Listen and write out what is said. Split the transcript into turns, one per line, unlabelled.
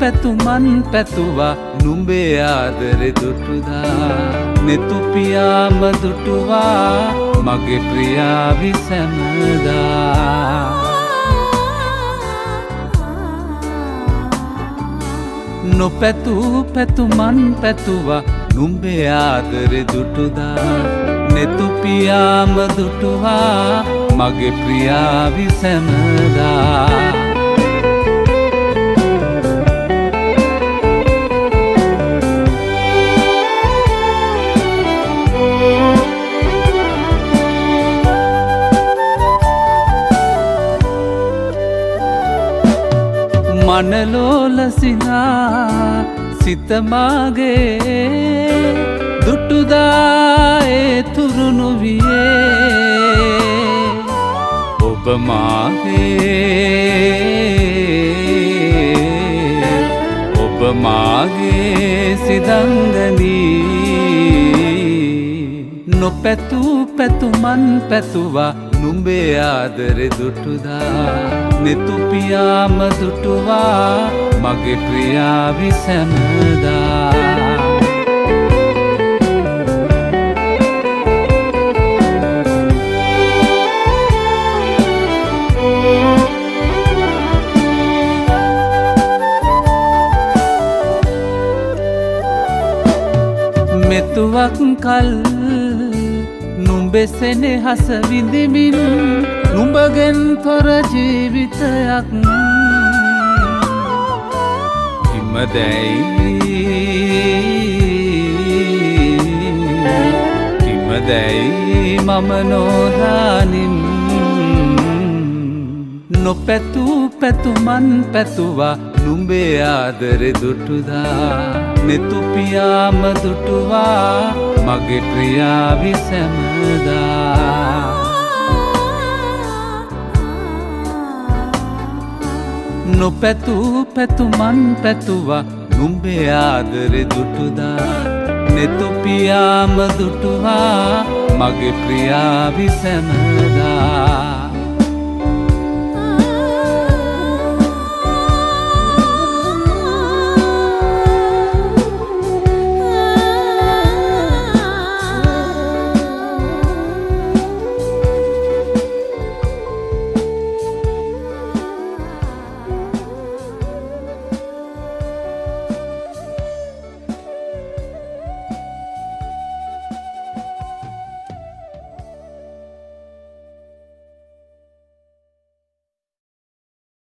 පැතුමන් පැතුවා නුඹේ ආදරෙ දුටුදා නෙතු පියාම දුටුවා මගේ ප්‍රියාවි සැමදා නොපැtuu පැතුමන් පැතුවා නුඹේ ආදරෙ දුටුදා නෙතු පියාම දුටුවා මගේ ප්‍රියාවි සැමදා මනලෝලසිනා සිතමාගේ දුටුදායේ තුරුණු වියේ ඔබ මාගේ සිදංගනී නොපැtuu පැතුමන් පැතුවා නුඹේ ආදරෙ දුටුදා නෙතු පියාම දුටුවා මගේ ප්‍රියාවි සැමදා මෙතුවක් කල් නුඹෙසෙනෙ හස විඳිමින් නුඹගෙන් තොර ජීවිතයක් කිමදැයි මම නොදානින් නොපැtuu පැතුමන් පැතුවා නුඹේ ආදරෙ දුටුදා නෙතු පියාම දුටුවා මගේ ප්‍රියාවි සැමදා නොපැtuu පැතුමන් පැතුවා නුඹේ ආදරෙ දුටුදා නෙතු පියාම දුටුවා මගේ ප්‍රියාවි සැමදා